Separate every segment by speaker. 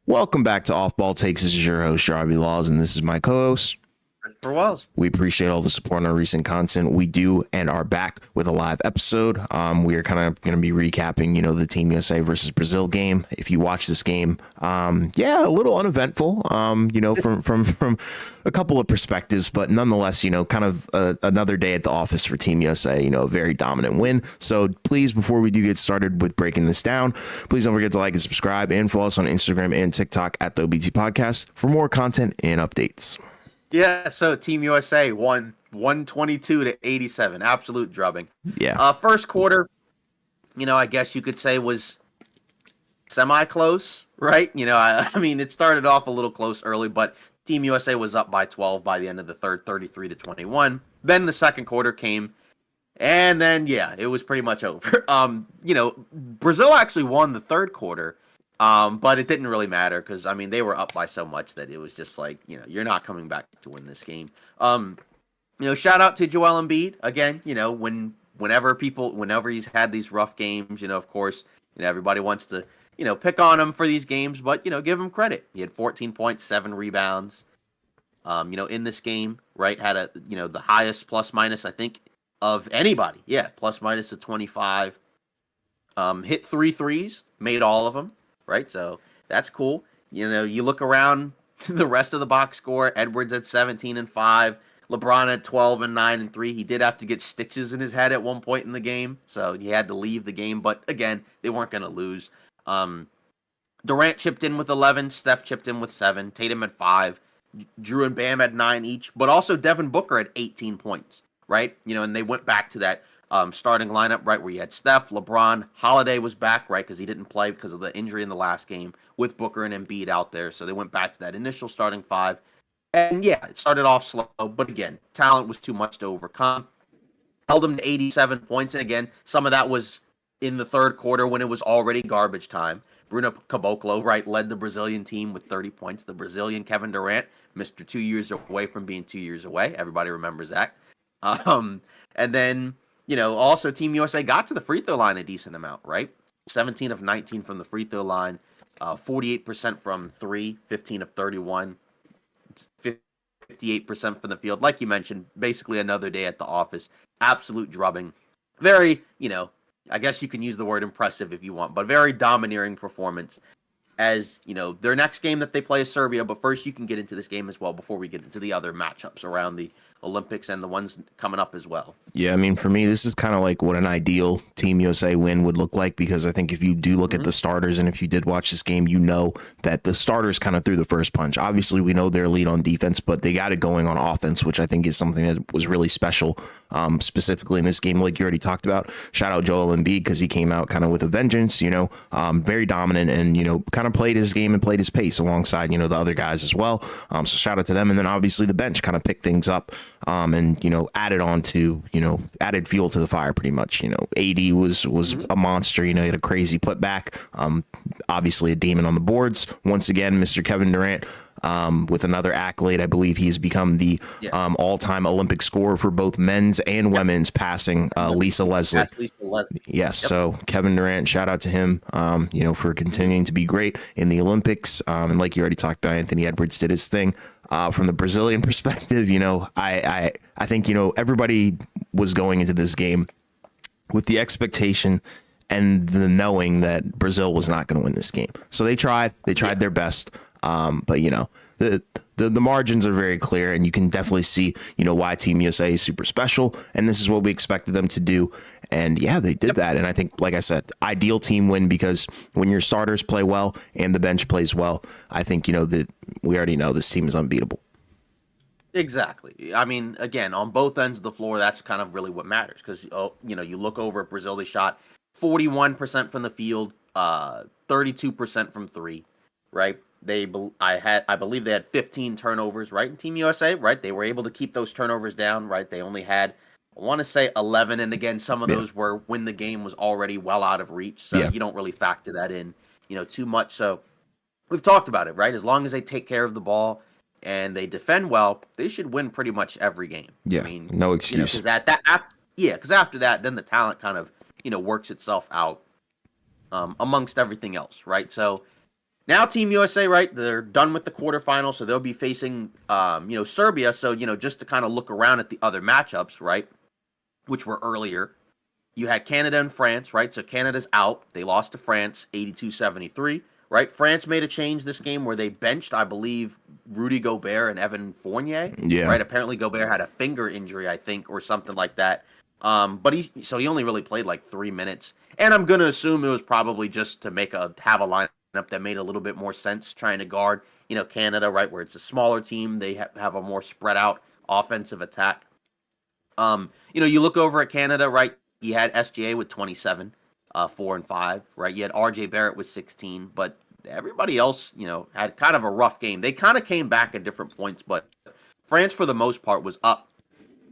Speaker 1: Welcome back to Off Ball Takes. This is your host, Jarby Laws, and this is my co-host,
Speaker 2: Christopher Wells.
Speaker 1: We appreciate all the support on our recent content. We do and are back with a live episode. We are kind of going to be recapping, the Team USA versus Brazil game. If you watch this game, a little uneventful, from a couple of perspectives, but nonetheless, kind of another day at the office for Team USA, a very dominant win. So please, before we do get started with breaking this down, please don't forget to like and subscribe and follow us on Instagram and TikTok at the OBT Podcast for more content and updates.
Speaker 2: Yeah, so Team USA won 122-87. Absolute drubbing.
Speaker 1: Yeah.
Speaker 2: First quarter, I guess you could say was semi-close, right? I mean, it started off a little close early, but Team USA was up by 12 by the end of the third, 33-21. Then the second quarter came, and then, it was pretty much over. Brazil actually won the third quarter, but it didn't really matter because, they were up by so much that it was just like, you're not coming back to win this game. Shout out to Joel Embiid again, whenever he's had these rough games, of course, everybody wants to, pick on him for these games, but, give him credit. He had 14 points, 7 rebounds, in this game, right? Had the highest plus minus, I think, of anybody. Yeah, plus minus of 25. Hit 3 threes, made all of them. Right, so that's cool. You look around the rest of the box score. Edwards at 17 and 5, LeBron at 12 and 9 and 3. He did have to get stitches in his head at one point in the game, so he had to leave the game. But again, they weren't going to lose. Durant chipped in with 11. Steph chipped in with 7. Tatum at 5. Drew and Bam at 9 each. But also Devin Booker at 18 points. Right, and they went back to that starting lineup, right, where you had Steph, LeBron, Holiday was back, right, because he didn't play because of the injury in the last game with Booker and Embiid out there. So they went back to that initial starting 5. And it started off slow, but again, talent was too much to overcome. Held them to 87 points, and again, some of that was in the third quarter when it was already garbage time. Bruno Caboclo, right, led the Brazilian team with 30 points. The Brazilian Kevin Durant, Mr. 2 years away from being 2 years away. Everybody remembers that. And then, also Team USA got to the free throw line a decent amount, right? 17 of 19 from the free throw line, 48% from 3, 15 of 31, 58% from the field. Like you mentioned, basically another day at the office. Absolute drubbing. Very, I guess you can use the word impressive if you want, but very domineering performance. As, their next game that they play is Serbia, but first you can get into this game as well before we get into the other matchups around the Olympics and the ones coming up as well.
Speaker 1: Yeah, for me, this is kind of like what an ideal Team USA win would look like, because I think if you do look at the starters, and if you did watch this game, that the starters kind of threw the first punch. Obviously, we know they're lead on defense, but they got it going on offense, which I think is something that was really special, specifically in this game, like you already talked about. Shout out Joel Embiid, because he came out kind of with a vengeance, very dominant, and, kind of played his game and played his pace alongside, the other guys as well. So shout out to them. And then obviously the bench kind of picked things up, and, added on to, added fuel to the fire pretty much. AD was a monster. He had a crazy putback. Obviously a demon on the boards. Once again, Mr. Kevin Durant, with another accolade. I believe he's become the all-time Olympic scorer for both men's and women's passing Lisa Leslie. Yes,
Speaker 2: Yep.
Speaker 1: So Kevin Durant, shout out to him, for continuing to be great in the Olympics. And like you already talked about, Anthony Edwards did his thing. From the Brazilian perspective, I think, everybody was going into this game with the expectation and the knowing that Brazil was not going to win this game. So they tried their best. But the margins are very clear, and you can definitely see, why Team USA is super special. And this is what we expected them to do. And they did that. And I think, like I said, ideal team win, because when your starters play well and the bench plays well, I think, that we already know this team is unbeatable.
Speaker 2: Exactly. Again, on both ends of the floor, that's kind of really what matters, because, you look over at Brazil, they shot 41% from the field, 32% from 3, right? I believe they had 15 turnovers, right? In Team USA, right? They were able to keep those turnovers down, right? They only had, I want to say 11, and again, some of those were when the game was already well out of reach, so you don't really factor that in, too much. So we've talked about it, right? As long as they take care of the ball and they defend well, they should win pretty much every game.
Speaker 1: Yeah, no excuse.
Speaker 2: Because after that, then the talent kind of, works itself out amongst everything else, right? So Now Team USA, right? They're done with the quarterfinals, so they'll be facing, Serbia. So, just to kind of look around at the other matchups, right, which were earlier. You had Canada and France, right? So Canada's out. They lost to France 82-73, right? France made a change this game where they benched, I believe, Rudy Gobert and Evan Fournier,
Speaker 1: Yeah.
Speaker 2: right? Apparently Gobert had a finger injury, I think, or something like that. But he only really played like 3 minutes. And I'm going to assume it was probably just to have a lineup that made a little bit more sense trying to guard, Canada, right? Where it's a smaller team. They have a more spread out offensive attack. You look over at Canada, right? You had SGA with 27, 4 and 5, right? You had RJ Barrett with 16, but everybody else, had kind of a rough game. They kind of came back at different points, but France, for the most part, was up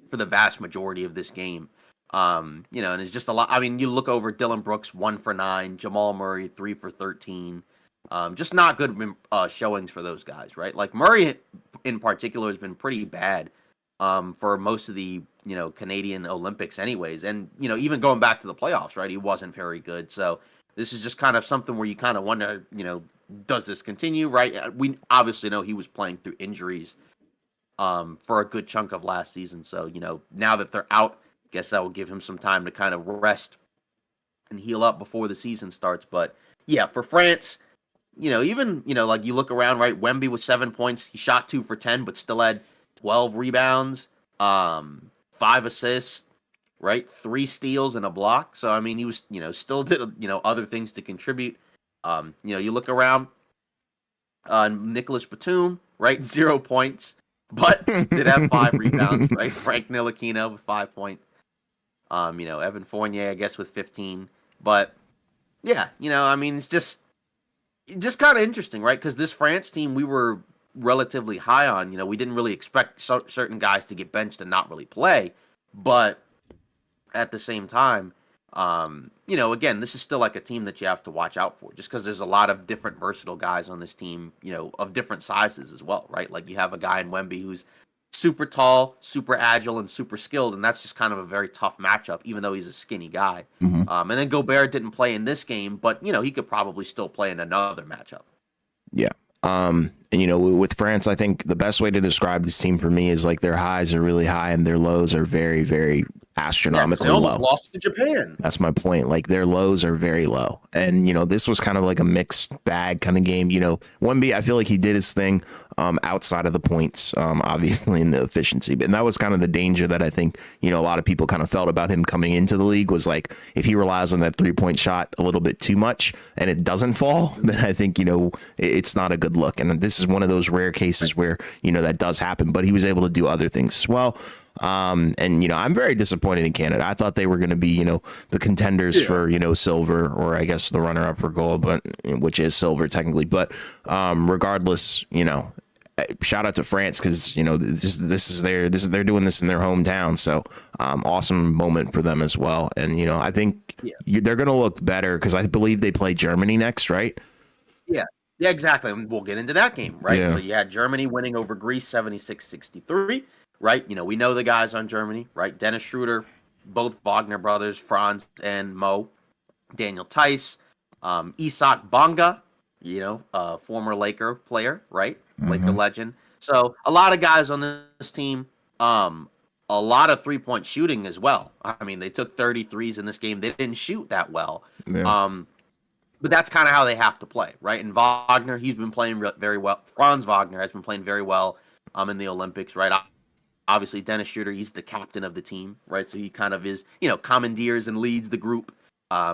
Speaker 2: for the vast majority of this game. And it's just a lot. I mean, you look over Dylan Brooks, 1 for 9, Jamal Murray, 3 for 13. Just not good showings for those guys, right? Like Murray in particular has been pretty bad for most of the Canadian Olympics anyways, and even going back to the playoffs, right, he wasn't very good. So this is just kind of something where you kind of wonder, does this continue, right? We obviously know he was playing through injuries for a good chunk of last season, so now that they're out, guess that will give him some time to kind of rest and heal up before the season starts. But yeah, for France, even like you look around, right, Wemby with 7 points, he shot 2 for 10 but still had 12 rebounds, 5 assists, right? 3 steals and a block. So, I mean, he was, still did, other things to contribute. You look around, Nicholas Batum, right? 0 points, but did have 5 rebounds, right? Frank Ntilikina with 5 points. Evan Fournier, I guess, with 15. But, yeah, I mean, it's just kind of interesting, right? Because this France team, we were relatively high on. We didn't really expect certain guys to get benched and not really play, but at the same time, again, this is still like a team that you have to watch out for, just because there's a lot of different versatile guys on this team, of different sizes as well, right? Like you have a guy in Wemby who's super tall, super agile, and super skilled, and that's just kind of a very tough matchup, even though he's a skinny guy.
Speaker 1: Mm-hmm.
Speaker 2: And then Gobert didn't play in this game, but he could probably still play in another matchup.
Speaker 1: Yeah. And with France, I think the best way to describe this team for me is like their highs are really high and their lows are very, very astronomically
Speaker 2: they almost
Speaker 1: low.
Speaker 2: lost to Japan.
Speaker 1: That's my point. Like their lows are very low. And, this was kind of like a mixed bag kind of game. Wemby, I feel like he did his thing outside of the points, obviously in the efficiency. And that was kind of the danger that I think, a lot of people kind of felt about him coming into the league was like, if he relies on that 3-point shot a little bit too much and it doesn't fall, then I think, it's not a good look. And this is one of those rare cases where, that does happen, but he was able to do other things as well. I'm very disappointed in Canada. I thought they were going to be, the contenders for, silver, or I guess the runner up for gold, but which is silver technically. But regardless, shout out to France because, they're doing this in their hometown. So awesome moment for them as well. And, I think they're going to look better because I believe they play Germany next, right?
Speaker 2: Yeah. Yeah, exactly. And we'll get into that game, right?
Speaker 1: Yeah.
Speaker 2: So you had Germany winning over Greece 76-63. Right, we know the guys on Germany, right? Dennis Schroeder, both Wagner brothers, Franz and Mo, Daniel Tice, Isak Bonga, former Laker player, right? Mm-hmm. Laker legend. So a lot of guys on this team, a lot of 3-point shooting as well. I mean, they took 33s in this game. They didn't shoot that well. Yeah. But that's kind of how they have to play, right? And Wagner, he's been playing very well. Franz Wagner has been playing very well in the Olympics, right? Obviously, Dennis Schroeder, he's the captain of the team, right? So he kind of is, commandeers and leads the group.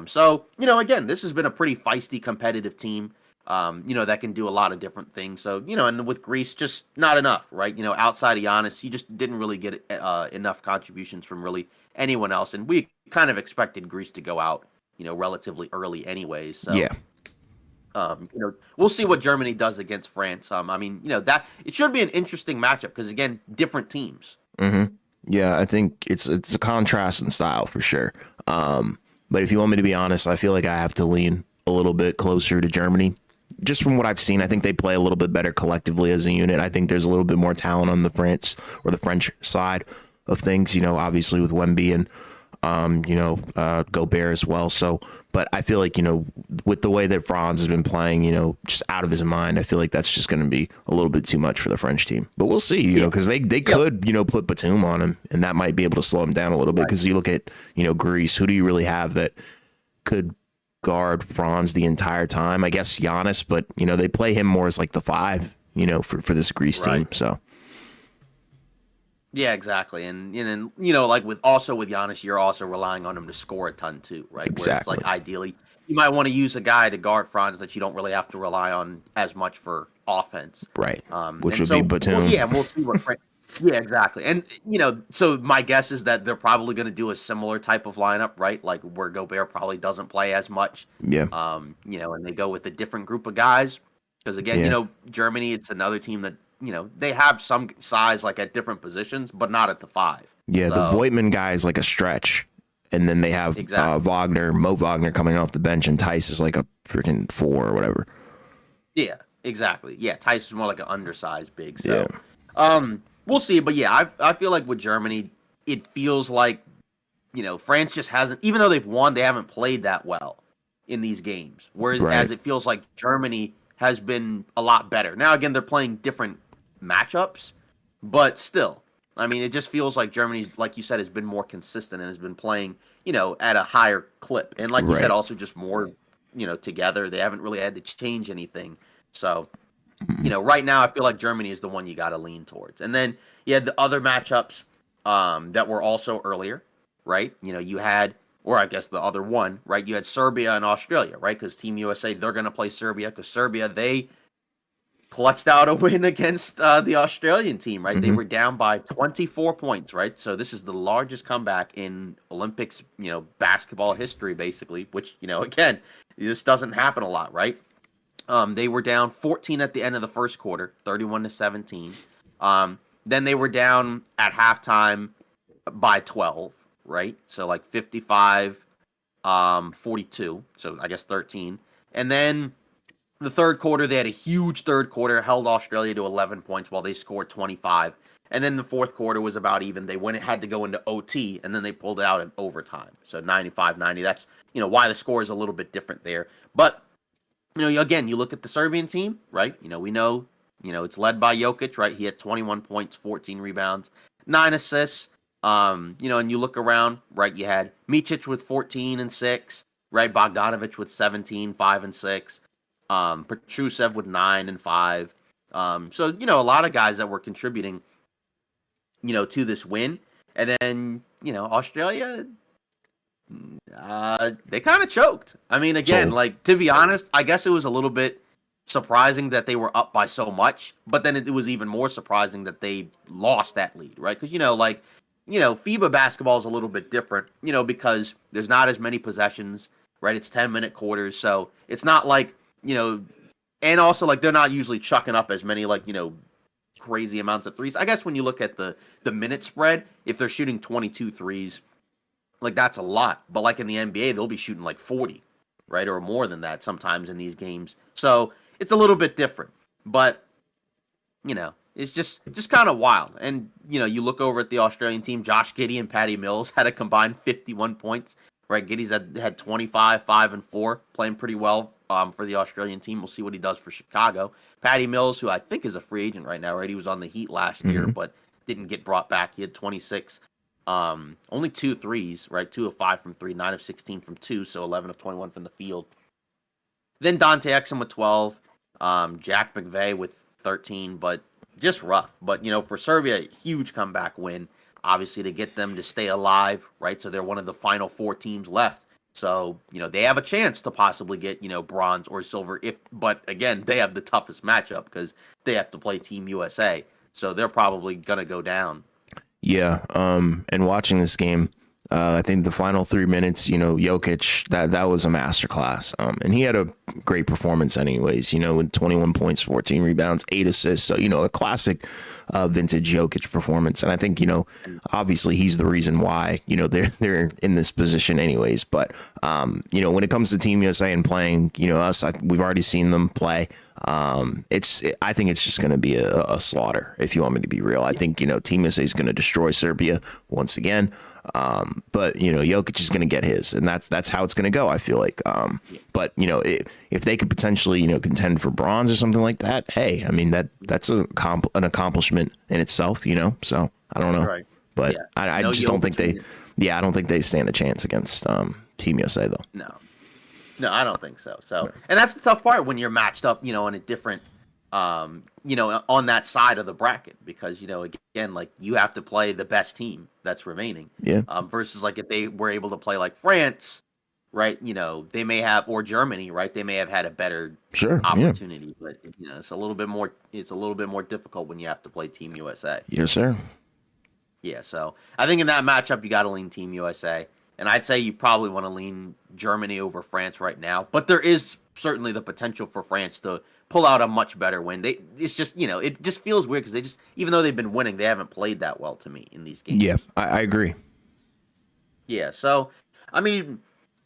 Speaker 2: So, again, this has been a pretty feisty, competitive team, that can do a lot of different things. So, and with Greece, just not enough, right? Outside of Giannis, he just didn't really get enough contributions from really anyone else. And we kind of expected Greece to go out, relatively early anyways. So, yeah. We'll see what Germany does against France. That it should be an interesting matchup because again, different teams.
Speaker 1: Mm-hmm. Yeah, I think it's a contrast in style for sure. But if you want me to be honest, I feel like I have to lean a little bit closer to Germany. Just from what I've seen, I think they play a little bit better collectively as a unit. I think there's a little bit more talent on the French side of things. Obviously with Wemby and Gobert as well. So, but I feel like, with the way that Franz has been playing, just out of his mind, I feel like that's just going to be a little bit too much for the French team. But we'll see, because they could, put Batum on him, and that might be able to slow him down a little bit. Because you look at, Greece, who do you really have that could guard Franz the entire time? I guess Giannis, but, they play him more as like the 5, for this Greece team. So.
Speaker 2: Yeah, exactly. And like with Giannis, you're also relying on him to score a ton too, right?
Speaker 1: Exactly.
Speaker 2: Where it's like ideally you might want to use a guy to guard Franz that you don't really have to rely on as much for offense.
Speaker 1: Right. Which would be Batum.
Speaker 2: Well, yeah, we'll see what yeah, exactly. And so my guess is that they're probably going to do a similar type of lineup, right? Like where Gobert probably doesn't play as much.
Speaker 1: Yeah.
Speaker 2: And they go with a different group of guys because again, Germany, it's another team that they have some size like at different positions, but not at the 5.
Speaker 1: Yeah, so, the Voigtman guy is like a stretch. And then they have Mo Wagner coming off the bench, and Tice is like a freaking 4 or whatever. Yeah,
Speaker 2: exactly. Yeah, Tice is more like an undersized big. So, we'll see. But yeah, I feel like with Germany, it feels like, France just hasn't, even though they've won, they haven't played that well in these games. Whereas it feels like Germany has been a lot better. Now, again, they're playing different matchups, but still, I mean, it just feels like Germany, like you said, has been more consistent and has been playing, at a higher clip. And like you said, also just more, together. They haven't really had to change anything. So, right now, I feel like Germany is the one you got to lean towards. And then you had the other matchups that were also earlier, right? You had, or I guess the other one, right? You had Serbia and Australia, right? Because Team USA, they're going to play Serbia because Serbia, they clutched out a win against the Australian team, right? Mm-hmm. They were down by 24 points, right? So this is the largest comeback in Olympics, basketball history, basically, which, again, this doesn't happen a lot, right? They were down 14 at the end of the first quarter, 31-17. Then they were down at halftime by 12, right? So like 55, 42. So I guess 13. And then the third quarter, they had a huge third quarter, held Australia to 11 points while they scored 25. And then the fourth quarter was about even. They had to go into OT, and then they pulled it out in overtime. So 95-90. That's, why the score is a little bit different there. But, again, you look at the Serbian team, right? We know, it's led by Jokic, right? He had 21 points, 14 rebounds, 9 assists. And you look around, right? You had Micic with 14 and 6, right? Bogdanovic with 17, 5 and 6. Petrusev with 9 and 5. So, a lot of guys that were contributing, to this win. And then, Australia, they kind of choked. I mean, again, to be honest, I guess it was a little bit surprising that they were up by so much, but then it was even more surprising that they lost that lead, right? Because, FIBA basketball is a little bit different, because there's not as many possessions, right? It's 10-minute quarters, so it's not like, and also like they're not usually chucking up as many crazy amounts of threes. I guess when you look at the minute spread, if they're shooting 22 threes, like that's a lot. But like in the NBA, they'll be shooting like 40, right? Or more than that sometimes in these games. So it's a little bit different. But, it's just kind of wild. And, you look over at the Australian team, Josh Giddey and Patty Mills had a combined 51 points. Right, Giddey's had 25, 5 and 4, playing pretty well for the Australian team. We'll see what he does for Chicago. Patty Mills, who I think is a free agent right now, right? He was on the Heat last year, but didn't get brought back. He had 26, only 2 threes, right? 2 of 5 from 3, 9 of 16 from 2, so 11 of 21 from the field. Then Dante Exum with 12, Jack McVeigh with 13, but just rough. But, for Serbia, huge comeback win. Obviously, to get them to stay alive, right? So they're one of the final 4 teams left. So, they have a chance to possibly get, bronze or silver. But again, they have the toughest matchup because they have to play Team USA. So they're probably going to go down.
Speaker 1: Yeah. And watching this game, I think the final 3 minutes, Jokic, that was a masterclass. And he had great performance anyways, with 21 points, 14 rebounds, 8 assists. So, a classic vintage Jokic performance. And I think, obviously he's the reason why, they're in this position anyways. But, when it comes to Team USA and playing, us, we've already seen them play. I think it's just going to be a slaughter, if you want me to be real. I think, Team USA is going to destroy Serbia once again. But Jokic is going to get his, and that's how it's going to go, I feel like. But if they could potentially contend for bronze or something like that, hey, I mean that's an accomplishment in itself, So I don't know,
Speaker 2: Right.
Speaker 1: but I just don't think I don't think they stand a chance against Team USA though.
Speaker 2: No, I don't think so. And that's the tough part when you're matched up, in a different, on that side of the bracket, because, again, like you have to play the best team that's remaining.
Speaker 1: Yeah.
Speaker 2: Versus like if they were able to play like France, right? They may have, or Germany, right? They may have had a better opportunity, but it's a little bit more. It's a little bit more difficult when you have to play Team USA.
Speaker 1: Yes, sir.
Speaker 2: Yeah. So I think in that matchup, you got to lean Team USA. And I'd say you probably want to lean Germany over France right now. But there is certainly the potential for France to pull out a much better win. It's just, it just feels weird because they just, even though they've been winning, they haven't played that well to me in these games.
Speaker 1: Yeah, I agree.
Speaker 2: Yeah, so, I mean,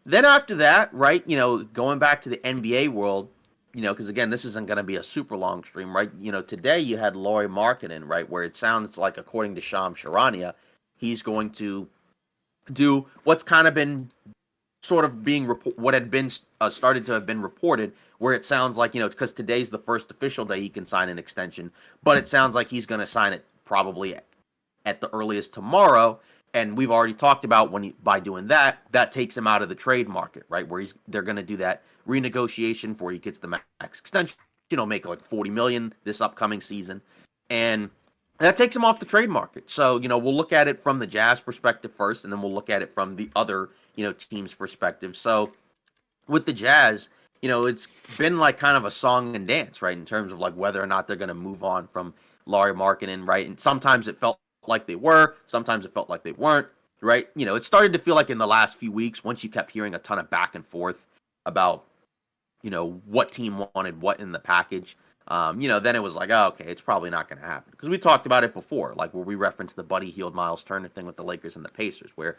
Speaker 2: then after that, right, going back to the NBA world, because again, this isn't going to be a super long stream, right? Today you had Lauri Markkanen, right, where it sounds like, according to Shams Charania, he's going to do what's kind of been sort of being what had been started to have been reported, where it sounds like, because today's the first official day he can sign an extension, but it sounds like he's going to sign it probably at the earliest tomorrow. And we've already talked about by doing that takes him out of the trade market, right? Where they're going to do that renegotiation for he gets the max extension, make like $40 million this upcoming season. And that takes him off the trade market. So, we'll look at it from the Jazz perspective first, and then we'll look at it from the other, team's perspective. So with the Jazz, it's been like kind of a song and dance, right? In terms of like whether or not they're going to move on from Lauri Markkanen, right? And sometimes it felt like they were, sometimes it felt like they weren't, right? It started to feel like in the last few weeks, once you kept hearing a ton of back and forth about, what team wanted what in the package. Then it was like, oh, okay, it's probably not going to happen. Because we talked about it before, like where we referenced the Buddy Hield Miles Turner thing with the Lakers and the Pacers, where,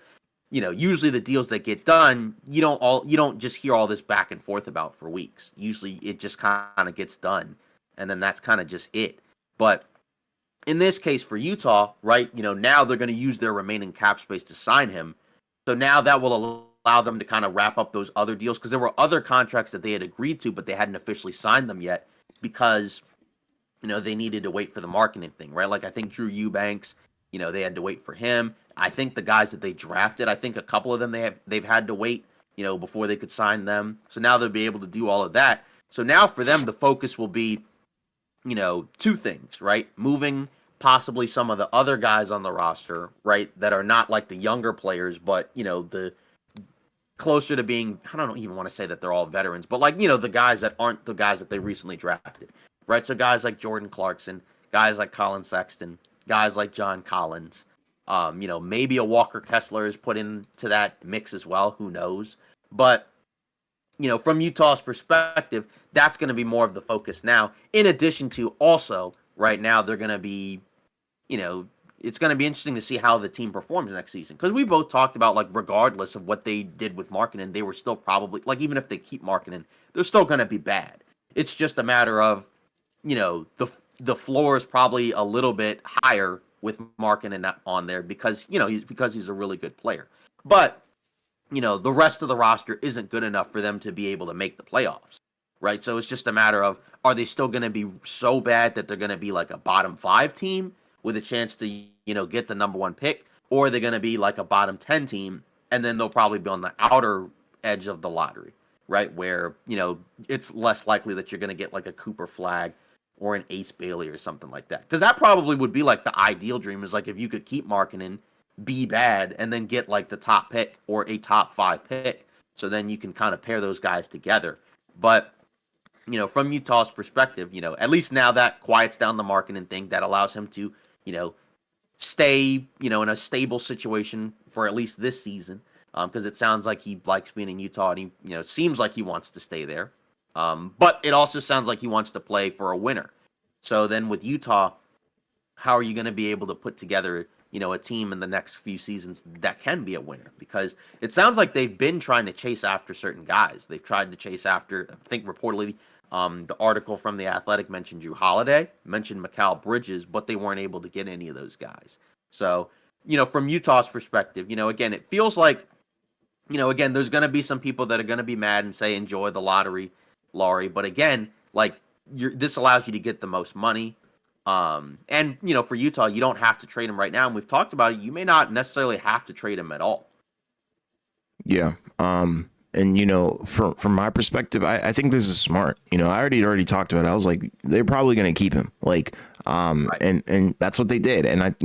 Speaker 2: usually the deals that get done, you don't just hear all this back and forth about for weeks. Usually it just kind of gets done, and then that's kind of just it. But in this case for Utah, right, now they're going to use their remaining cap space to sign him. So now that will allow them to kind of wrap up those other deals, because there were other contracts that they had agreed to, but they hadn't officially signed them yet, because they needed to wait for the marketing thing, right? Like I think Drew Eubanks, they had to wait for him. I think the guys that they drafted, I think a couple of them they've had to wait, before they could sign them. So now they'll be able to do all of that. So now for them, the focus will be, two things, right? Moving possibly some of the other guys on the roster, right, that are not like the younger players, but the closer to being, I don't even want to say that they're all veterans, but like, the guys that aren't the guys that they recently drafted, right? So guys like Jordan Clarkson, guys like Colin Sexton, guys like John Collins, maybe a Walker Kessler is put into that mix as well. Who knows? But, from Utah's perspective, that's going to be more of the focus now. In addition to also right now, they're going to be, it's going to be interesting to see how the team performs next season. Because we both talked about, like, regardless of what they did with Markkanen, they were still probably, like, even if they keep Markkanen, they're still going to be bad. It's just a matter of, the floor is probably a little bit higher with Markkanen on there because he's a really good player. But, the rest of the roster isn't good enough for them to be able to make the playoffs, right? So it's just a matter of, are they still going to be so bad that they're going to be like a bottom 5 team with a chance to, get the number 1 pick, or are they going to be like a bottom 10 team, and then they'll probably be on the outer edge of the lottery, right? Where, it's less likely that you're going to get like a Cooper Flag or an Ace Bailey or something like that. Because that probably would be like the ideal dream, is like if you could keep Markkanen, be bad, and then get like the top pick or a top 5 pick. So then you can kind of pair those guys together. But, from Utah's perspective, at least now that quiets down the Markkanen thing, that allows him to, stay, in a stable situation for at least this season. Because it sounds like he likes being in Utah, and he, seems like he wants to stay there. But it also sounds like he wants to play for a winner. So then with Utah, how are you going to be able to put together, a team in the next few seasons that can be a winner? Because it sounds like they've been trying to chase after certain guys. They've tried to chase after, I think reportedly, the article from The Athletic mentioned Drew Holiday, mentioned Mikal Bridges, but they weren't able to get any of those guys. So, from Utah's perspective, again, it feels like, again, there's going to be some people that are going to be mad and say, enjoy the lottery, Laurie. But again, like, this allows you to get the most money. And, for Utah, you don't have to trade him right now. And we've talked about it. You may not necessarily have to trade him at all.
Speaker 1: Yeah. And from my perspective, I think this is smart. I already talked about it. I was like, they're probably going to keep him. Like, right. and that's what they did. And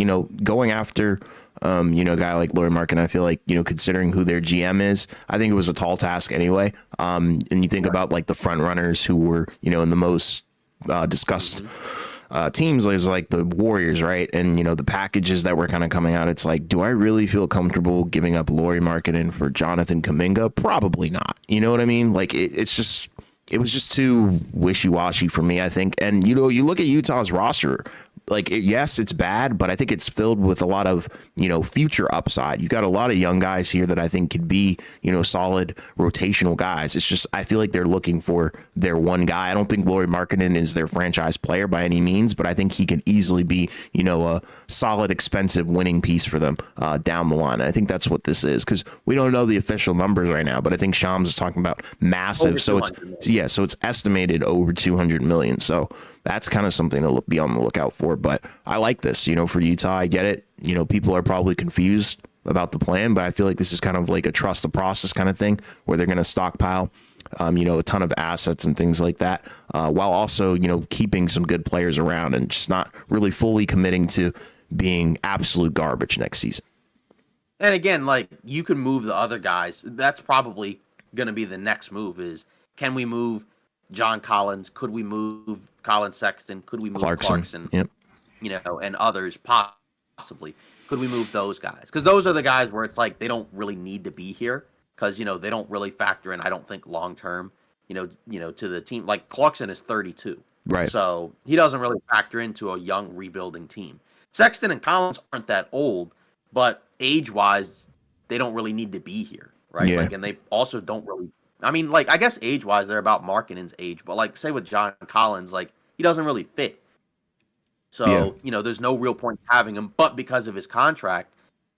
Speaker 1: going after, a guy like Lauri Markkanen, I feel like, considering who their GM is, I think it was a tall task anyway. And you think about like the front runners who were, in the most discussed teams, there's like the Warriors, right? And the packages that were kind of coming out, it's like, do I really feel comfortable giving up Lauri Markkanen for Jonathan Kuminga? Probably not. You know what I mean? Like it was just too wishy-washy for me, I think. And you look at Utah's roster, like yes, it's bad, but I think it's filled with a lot of future upside. You got a lot of young guys here that I think could be solid rotational guys. It's just I feel like they're looking for their one guy. I don't think Lauri Markkanen is their franchise player by any means, but I think he can easily be a solid, expensive winning piece for them down the line. And I think that's what this is, because we don't know the official numbers right now, but I think Shams is talking about massive. So it's estimated over 200 million. So that's kind of something to be on the lookout for. But I like this, for Utah. I get it. People are probably confused about the plan, but I feel like this is kind of like a trust the process kind of thing where they're going to stockpile, a ton of assets and things like that, while also, keeping some good players around and just not really fully committing to being absolute garbage next season.
Speaker 2: And again, like you can move the other guys. That's probably going to be the next move is, can we move John Collins? Could we move Colin Sexton? Could we move Clarkson?
Speaker 1: Yep.
Speaker 2: And others possibly. Could we move those guys? Because those are the guys where it's like they don't really need to be here because they don't really factor in. I don't think long term, to the team. Like Clarkson is 32,
Speaker 1: right?
Speaker 2: So he doesn't really factor into a young rebuilding team. Sexton and Collins aren't that old, but age wise, they don't really need to be here, right?
Speaker 1: Yeah.
Speaker 2: Like, and they also don't really. I mean, like, I guess age-wise, they're about Markkanen's age. But, like, say with John Collins, like, he doesn't really fit. So, there's no real point having him. But because of his contract,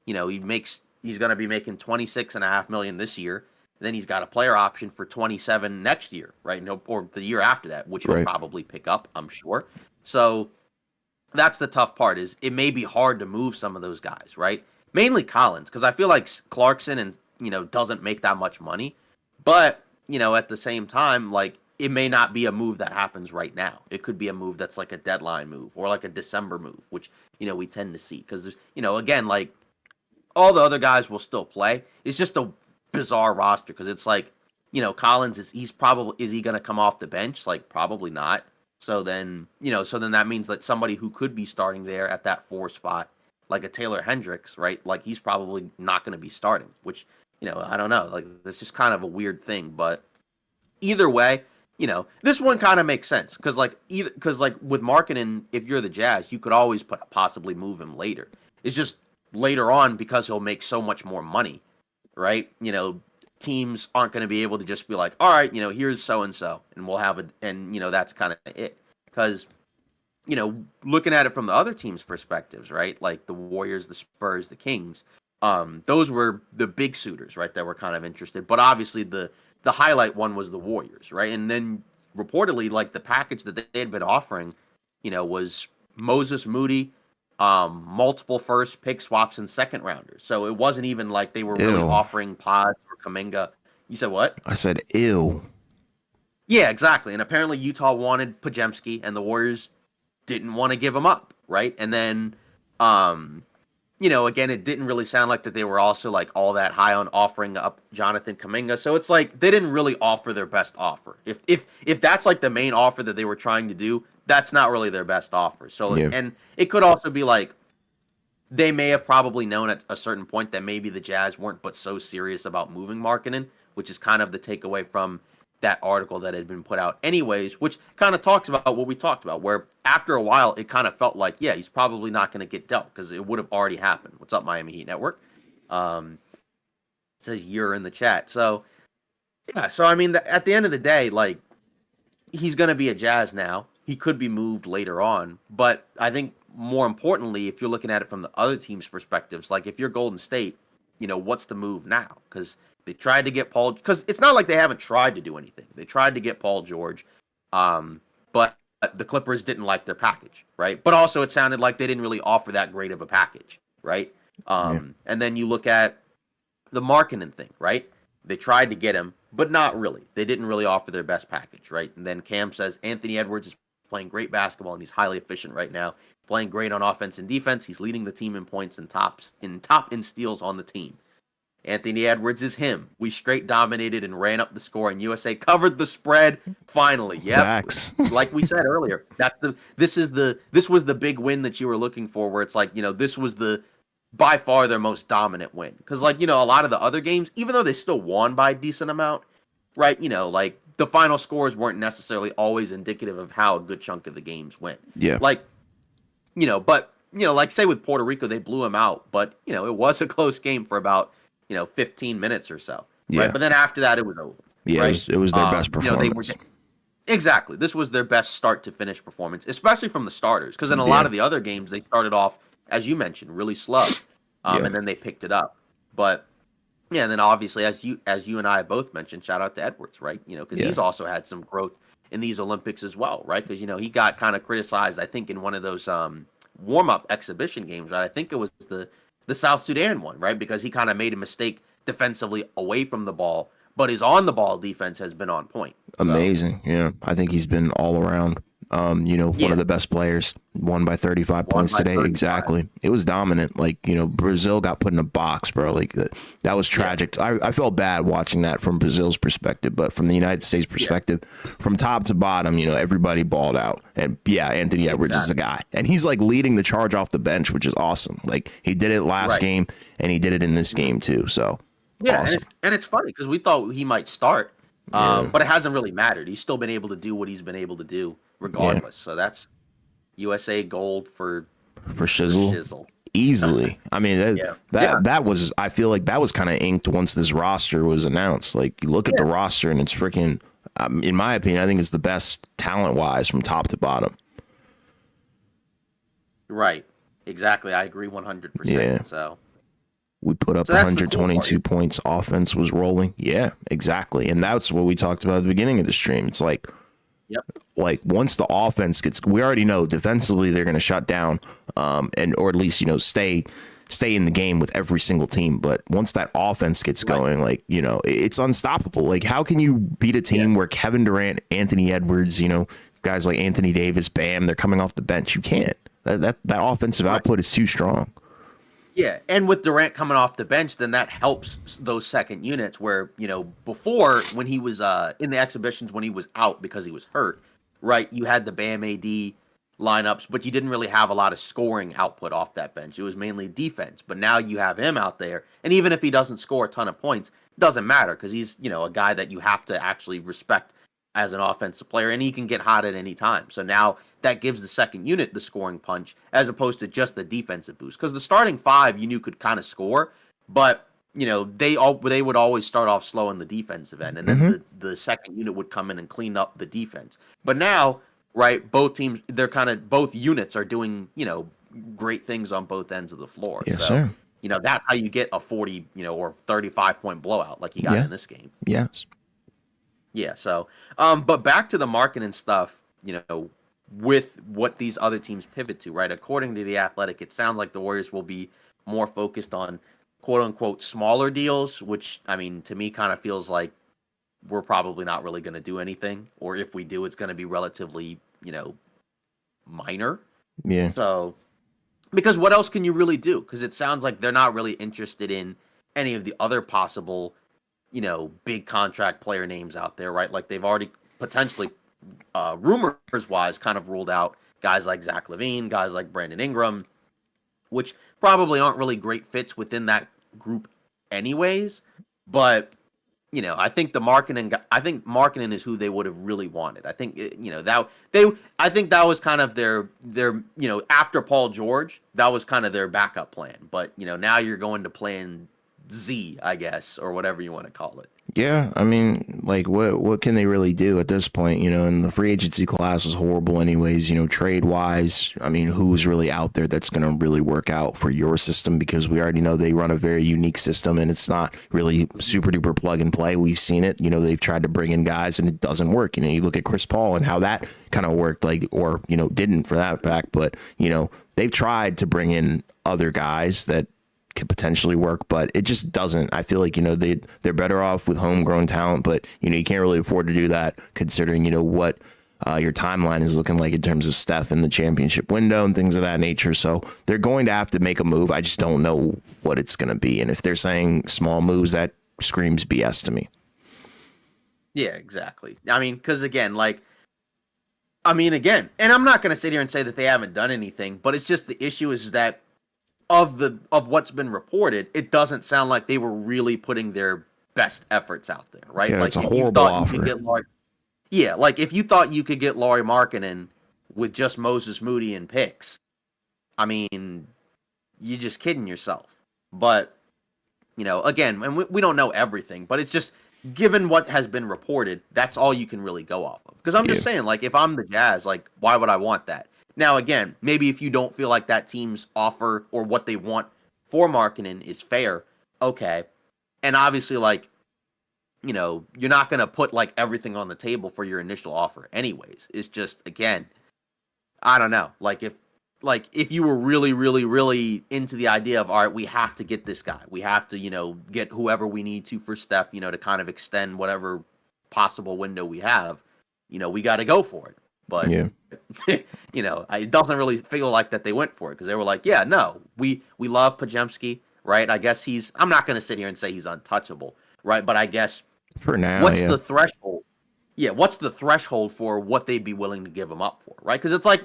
Speaker 2: he's going to be making $26.5 million this year. Then he's got a player option for 27 next year, right? Or the year after that, which he'll probably pick up, I'm sure. So that's the tough part is it may be hard to move some of those guys, right? Mainly Collins, because I feel like Clarkson and, doesn't make that much money. But, at the same time, like, it may not be a move that happens right now. It could be a move that's like a deadline move or like a December move, which, we tend to see. Because, again, like, all the other guys will still play. It's just a bizarre roster because it's like, Collins, is he going to come off the bench? Like, probably not. So then, that means that somebody who could be starting there at that 4 spot, like a Taylor Hendricks, right? Like, he's probably not going to be starting, which... I don't know. Like, that's just kind of a weird thing. But either way, this one kind of makes sense. Because, like, with Markkanen, if you're the Jazz, you could always possibly move him later. It's just later on because he'll make so much more money, right? Teams aren't going to be able to just be like, all right, here's so-and-so. And we'll have that's kind of it. Because, looking at it from the other team's perspectives, right? Like the Warriors, the Spurs, the Kings. Those were the big suitors, right, that were kind of interested. But obviously the highlight one was the Warriors, right? And then reportedly, like, the package that they had been offering, was Moses Moody, multiple first pick swaps and second rounders. So it wasn't even like they were really offering Pods or Kuminga. You said what?
Speaker 1: I said, ew.
Speaker 2: Yeah, exactly. And apparently Utah wanted Podziemski and the Warriors didn't want to give him up, right? And then, again, it didn't really sound like that they were also like all that high on offering up Jonathan Kuminga. So it's like they didn't really offer their best offer. If that's like the main offer that they were trying to do, that's not really their best offer. So and it could also be like they may have probably known at a certain point that maybe the Jazz weren't but so serious about moving Markkanen, which is kind of the takeaway from that article that had been put out anyways, which kind of talks about what we talked about, where after a while it kind of felt like, yeah, he's probably not going to get dealt because it would have already happened. What's up, Miami Heat Network? It says you're in the chat. So, yeah, so I mean, at the end of the day, like, he's going to be a Jazz now. He could be moved later on. But I think more importantly, if you're looking at it from the other team's perspectives, like if you're Golden State, what's the move now? Because they tried to get Paul, because it's not like they haven't tried to do anything. They tried to get Paul George, but the Clippers didn't like their package, right? But also it sounded like they didn't really offer that great of a package, right? And then you look at the Markkanen thing, right? They tried to get him, but not really. They didn't really offer their best package, right? And then Cam says Anthony Edwards is playing great basketball and he's highly efficient right now, playing great on offense and defense. He's leading the team in points and top in steals on the team. Anthony Edwards is him. We straight dominated and ran up the score, and USA covered the spread finally. Yeah, like we said earlier, this was the big win that you were looking for, where it's like, this was by far their most dominant win. Because, like, a lot of the other games, even though they still won by a decent amount, right? Like the final scores weren't necessarily always indicative of how a good chunk of the games went.
Speaker 1: Yeah.
Speaker 2: Like, but like say with Puerto Rico, they blew them out, but it was a close game for about 15 minutes or so.
Speaker 1: Yeah.
Speaker 2: Right? But then after that, it was over.
Speaker 1: Yeah,
Speaker 2: right?
Speaker 1: it was their best performance.
Speaker 2: Exactly. This was their best start to finish performance, especially from the starters. Because in a lot of the other games, they started off, as you mentioned, really slow, and then they picked it up. But yeah, and then obviously, as you and I both mentioned, shout out to Edwards, right? Because he's also had some growth in these Olympics as well, right? Because he got kind of criticized, I think, in one of those warm-up exhibition games, right? I think it was the South Sudan one, right? Because he kind of made a mistake defensively away from the ball, but his on-the-ball defense has been on point. So.
Speaker 1: Amazing, yeah. I think he's been all around. One of the best players. Won by 35 points today. 35. Exactly. It was dominant. Like, Brazil got put in a box, bro. Like that was tragic. Yeah. I felt bad watching that from Brazil's perspective, but from the United States perspective, from top to bottom, everybody balled out. And Anthony Edwards is the guy. And he's like leading the charge off the bench, which is awesome. Like he did it last game and he did it in this game too. So awesome.
Speaker 2: and it's funny because we thought he might start, but it hasn't really mattered. He's still been able to do what he's been able to do regardless. So that's USA gold for Shizzle.
Speaker 1: Easily. I mean, that was, I feel like that was kind of inked once this roster was announced. Like you look at the roster and it's freaking, in my opinion, I think it's the best talent wise from top to bottom.
Speaker 2: Right. Exactly. I agree 100%.
Speaker 1: Yeah.
Speaker 2: So
Speaker 1: we put up 122 points. Offense was rolling. Yeah, exactly. And that's what we talked about at the beginning of the stream. It's like, like once the offense gets, we already know defensively they're going to shut down, or at least stay in the game with every single team. But once that offense gets going, like it's unstoppable. Like how can you beat a team where Kevin Durant, Anthony Edwards, guys like Anthony Davis, Bam, they're coming off the bench? You can't. That offensive output is too strong.
Speaker 2: Yeah, and with Durant coming off the bench, then that helps those second units where, before when he was in the exhibitions when he was out because he was hurt, right, you had the Bam AD lineups, but you didn't really have a lot of scoring output off that bench. It was mainly defense, but now you have him out there, and even if he doesn't score a ton of points, it doesn't matter because he's, a guy that you have to actually respect as an offensive player, and he can get hot at any time. So now that gives the second unit the scoring punch as opposed to just the defensive boost. Because the starting five you knew could kind of score, but they would always start off slow in the defensive end, and then the second unit would come in and clean up the defense. But now, right, both teams, both units are doing great things on both ends of the floor.
Speaker 1: Yes, sir.
Speaker 2: That's how you get a 40 or 35 point blowout like he got in this game.
Speaker 1: Yes.
Speaker 2: Yeah, so, but back to the Markkanen stuff, with what these other teams pivot to, right? According to The Athletic, it sounds like the Warriors will be more focused on quote-unquote smaller deals, which, I mean, to me kind of feels like we're probably not really going to do anything, or if we do, it's going to be relatively, minor.
Speaker 1: Yeah.
Speaker 2: So, because what else can you really do? Because it sounds like they're not really interested in any of the other possible big contract player names out there, right? Like they've already potentially, rumors-wise, kind of ruled out guys like Zach LaVine, guys like Brandon Ingram, which probably aren't really great fits within that group anyways. But, I think I think marketing is who they would have really wanted. I think I think that was kind of their after Paul George, that was kind of their backup plan. But now you're going to plan Z, I guess, or whatever you want to call it.
Speaker 1: Yeah, I mean, like, what can they really do at this point? And the free agency class was horrible anyways, trade wise. I mean, who's really out there that's going to really work out for your system? Because we already know they run a very unique system and it's not really super duper plug and play. We've seen it. They've tried to bring in guys and it doesn't work. You look at Chris Paul and how that kind of worked, like, or, didn't for that fact. But, they've tried to bring in other guys that could potentially work, but it just doesn't. I feel like they're better off with homegrown talent, but you can't really afford to do that considering what your timeline is looking like in terms of Steph in the championship window and things of that nature. So they're going to have to make a move. I just don't know what it's going to be, and if they're saying small moves, that screams BS to me.
Speaker 2: Yeah, exactly. I mean, because again, and I'm not going to sit here and say that they haven't done anything, but it's just the issue is that of what's been reported, it doesn't sound like they were really putting their best efforts out there, right?
Speaker 1: Yeah,
Speaker 2: like
Speaker 1: it's a horrible offer.
Speaker 2: Like if you thought you could get Lauri Markkanen with just Moses Moody and picks, I mean, you're just kidding yourself. But again, and we don't know everything, but it's just given what has been reported, that's all you can really go off of. Because I'm just saying, like, if I'm the Jazz, like, why would I want that? Now, again, maybe if you don't feel like that team's offer or what they want for Markkanen is fair, okay. And obviously, like, you're not going to put, like, everything on the table for your initial offer anyways. It's just, again, I don't know. Like, if you were really, really, really into the idea of, all right, we have to get this guy. We have to, get whoever we need to for Steph, to kind of extend whatever possible window we have, we got to go for it. But,
Speaker 1: yeah.
Speaker 2: It doesn't really feel like that they went for it because they were like, yeah, no, we love Podziemski, right? I guess I'm not going to sit here and say he's untouchable, right? But I guess
Speaker 1: for now,
Speaker 2: what's the threshold? Yeah, what's the threshold for what they'd be willing to give him up for, right? Because it's like,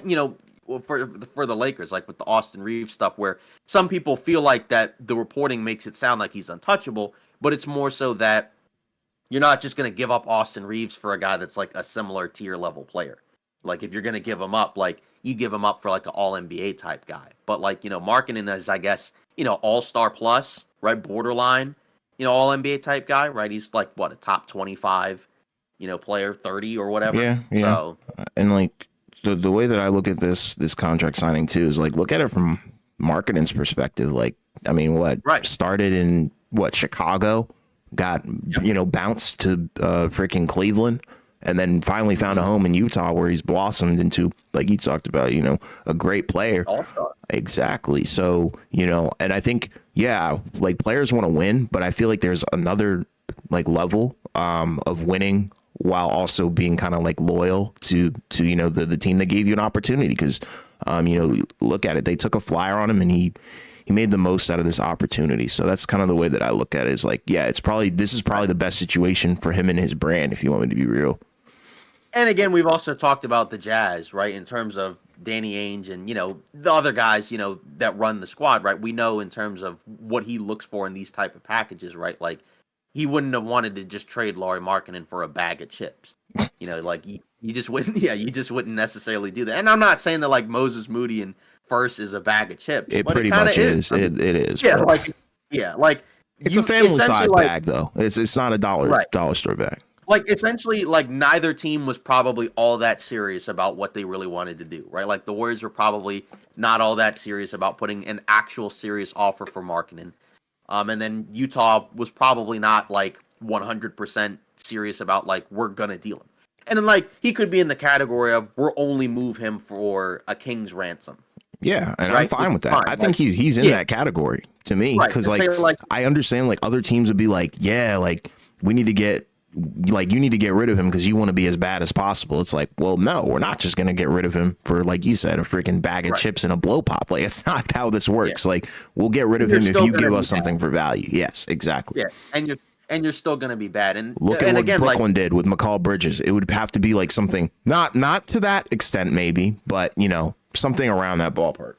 Speaker 2: for the Lakers, like with the Austin Reeves stuff, where some people feel like that the reporting makes it sound like he's untouchable, but it's more so that you're not just going to give up Austin Reeves for a guy that's like a similar tier level player. Like, if you're going to give him up, like, you give him up for, like, an all-NBA type guy. But, like, Markkanen is, I guess, all-star plus, right, borderline, all-NBA type guy, right? He's, like, what, a top 25, player, 30 or whatever?
Speaker 1: Yeah.
Speaker 2: So,
Speaker 1: and, like, the way that I look at this contract signing, too, is, like, look at it from Markkanen's perspective. Like, I mean, started in, Chicago, got, bounced to freaking Cleveland, and then finally found a home in Utah where he's blossomed into, like you talked about, a great player.
Speaker 2: All-star.
Speaker 1: Exactly. So, and I think, like players want to win, but I feel like there's another like level of winning while also being kind of like loyal to the team that gave you an opportunity. Because, look at it. They took a flyer on him and he made the most out of this opportunity. So that's kind of the way that I look at it is like, this is probably the best situation for him and his brand, if you want me to be real.
Speaker 2: And again, we've also talked about the Jazz, right, in terms of Danny Ainge and, the other guys, that run the squad, right? We know in terms of what he looks for in these type of packages, right? Like, he wouldn't have wanted to just trade Lauri Markkanen for a bag of chips. Like, you just wouldn't, you just wouldn't necessarily do that. And I'm not saying that, like, Moses Moody and First is a bag of chips.
Speaker 1: It pretty much is. It is.
Speaker 2: Yeah,
Speaker 1: bro.
Speaker 2: like
Speaker 1: it's a family size bag, though. It's not a dollar store bag.
Speaker 2: Like, essentially, like, neither team was probably all that serious about what they really wanted to do, right? Like, the Warriors were probably not all that serious about putting an actual serious offer for Markkanen. And then Utah was probably not, like, 100% serious about, like, we're going to deal him. And then, like, he could be in the category of we're only move him for a king's ransom.
Speaker 1: Yeah, and right? I'm fine with that. Fine. I think he's in that category to me because, like, I understand, like, other teams would be like, yeah, like, we need to get, like, you need to get rid of him because you want to be as bad as possible. It's like, well, no, we're not just going to get rid of him for, like you said, a freaking bag of chips and a blow pop. Like, it's not how this works. Like, we'll get rid of him if you give us something for value. Yes, exactly.
Speaker 2: Yeah, and you're still going to be bad. And
Speaker 1: look at what Brooklyn did with McCall Bridges. It would have to be like something not to that extent, maybe, but something around that ballpark.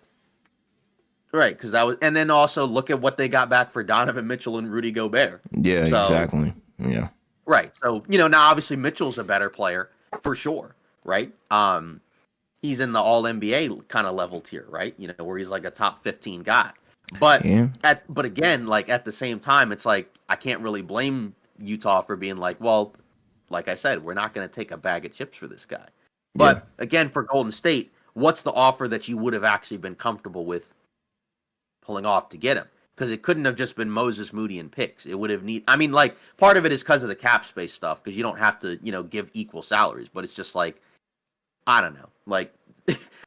Speaker 2: Right, because that was, and then also look at what they got back for Donovan Mitchell and Rudy Gobert.
Speaker 1: Yeah, exactly. Yeah.
Speaker 2: Right. So, now obviously Mitchell's a better player for sure, right? He's in the all NBA kind of level tier, right? Where he's like a top 15 guy. But
Speaker 1: Yeah.
Speaker 2: but again, like at the same time, it's like I can't really blame Utah for being like, well, like I said, we're not going to take a bag of chips for this guy. But again, for Golden State, what's the offer that you would have actually been comfortable with pulling off to get him? Because it couldn't have just been Moses Moody and picks. It would have like part of it is because of the cap space stuff, because you don't have to, give equal salaries. But it's just like, I don't know. Like,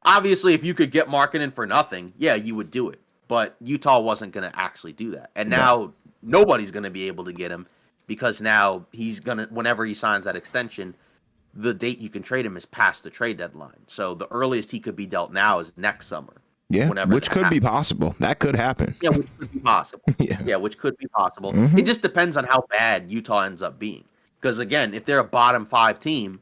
Speaker 2: obviously, if you could get Markkanen for nothing, yeah, you would do it. But Utah wasn't going to actually do that. And now nobody's going to be able to get him because now he's going to, whenever he signs that extension, the date you can trade him is past the trade deadline. So the earliest he could be dealt now is next summer.
Speaker 1: Yeah, which could be possible. That could happen.
Speaker 2: Yeah, which could be possible. Yeah, which could be possible.
Speaker 1: Mm-hmm.
Speaker 2: It just depends on how bad Utah ends up being. Because, again, if they're a bottom 5 team,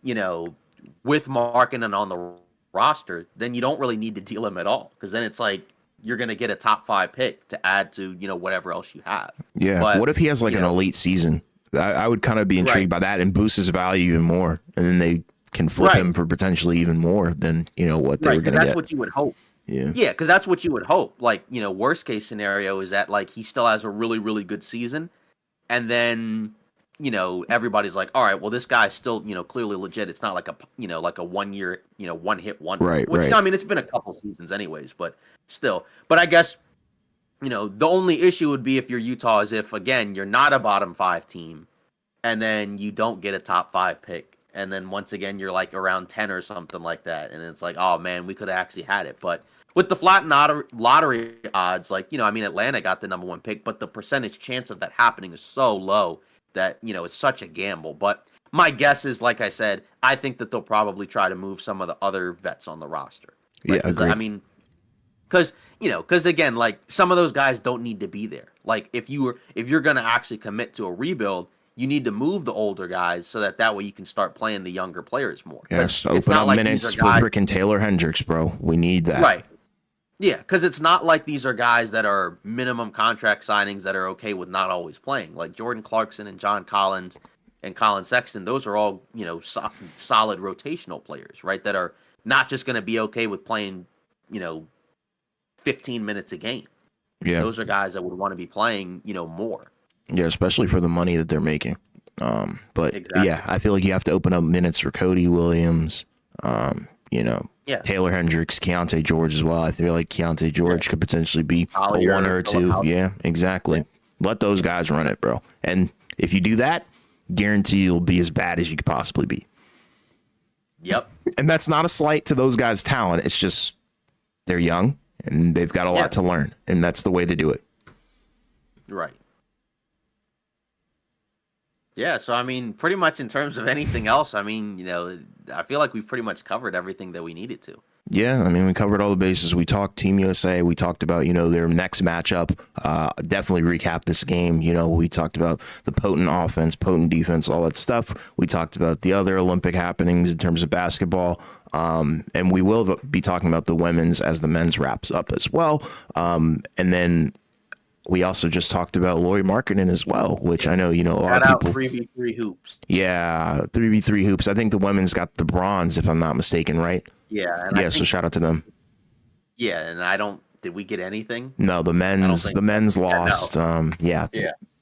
Speaker 2: with Markkanen on the roster, then you don't really need to deal him at all. Because then it's like you're going to get a top 5 pick to add to, whatever else you have.
Speaker 1: Yeah. But, what if he has like an elite season? I would kind of be intrigued by that and boost his value even more. And then they can flip him for potentially even more than, what they were going to get.
Speaker 2: That's what you would hope.
Speaker 1: Yeah,
Speaker 2: because that's what you would hope. Like, worst case scenario is that like he still has a really, really good season, and then everybody's like, all right, well this guy's still clearly legit. It's not like a 1 year one hit wonder.
Speaker 1: Right.
Speaker 2: I mean, it's been a couple seasons anyways, but still. But I guess the only issue would be if you're Utah is if again you're not a bottom 5 team, and then you don't get a top 5 pick, and then once again you're like around 10 or something like that, and it's like, oh man, we could have actually had it, but. With the flat lottery odds, like, Atlanta got the number 1 pick, but the percentage chance of that happening is so low that, it's such a gamble. But my guess is, like I said, I think that they'll probably try to move some of the other vets on the roster. Right?
Speaker 1: Yeah, agreed.
Speaker 2: I mean, because again, like some of those guys don't need to be there. Like if you're going to actually commit to a rebuild, you need to move the older guys so that way you can start playing the younger players more.
Speaker 1: Yes, open up minutes for freaking Taylor Hendricks, bro. We need that.
Speaker 2: Right. Yeah, because it's not like these are guys that are minimum contract signings that are okay with not always playing. Like Jordan Clarkson and John Collins and Colin Sexton, those are all, solid rotational players, right? That are not just going to be okay with playing, 15 minutes a game.
Speaker 1: Yeah.
Speaker 2: Those are guys that would want to be playing, more.
Speaker 1: Yeah, especially for the money that they're making. But
Speaker 2: exactly.
Speaker 1: Yeah, I feel like you have to open up minutes for Cody Williams, Taylor Hendricks, Keontae George as well. I feel like Keontae George could potentially be a 1 or 2. Yeah, exactly. Let those guys run it, bro. And if you do that, guarantee you'll be as bad as you could possibly be.
Speaker 2: Yep.
Speaker 1: And that's not a slight to those guys' talent. It's just they're young and they've got a lot to learn, and that's the way to do it.
Speaker 2: Right. Yeah, so I mean, pretty much in terms of anything else, I mean, I feel like we've pretty much covered everything that we needed to.
Speaker 1: Yeah, I mean, we covered all the bases. We talked Team USA. We talked about, their next matchup. Definitely recap this game. We talked about the potent offense, potent defense, all that stuff. We talked about the other Olympic happenings in terms of basketball. And we will be talking about the women's as the men's wraps up as well. And then we also just talked about Lauri Markkanen as well, which I know, a lot of people.
Speaker 2: 3v3 hoops.
Speaker 1: Yeah, 3v3 hoops. I think the women's got the bronze, if I'm not mistaken, right?
Speaker 2: Yeah.
Speaker 1: So shout out to them.
Speaker 2: Yeah, and did we get anything?
Speaker 1: No, the men's lost.
Speaker 2: No.
Speaker 1: Yeah.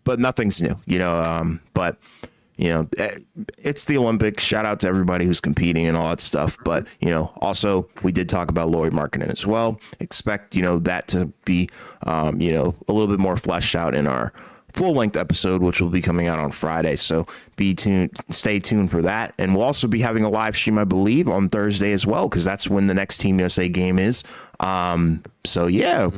Speaker 1: But nothing's new, but it's the Olympics. Shout out to everybody who's competing and all that stuff. But, also we did talk about Lauri Markkanen as well. Expect, that to be, a little bit more fleshed out in our full length episode, which will be coming out on Friday. So stay tuned for that. And we'll also be having a live stream, I believe, on Thursday as well, because that's when the next Team USA game is. So yeah.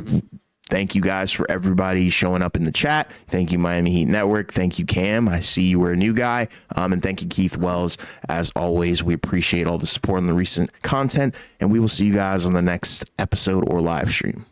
Speaker 1: Thank you guys for everybody showing up in the chat. Thank you, Miami Heat Network. Thank you, Cam. I see you were a new guy. And thank you, Keith Wells. As always, we appreciate all the support and the recent content. And we will see you guys on the next episode or live stream.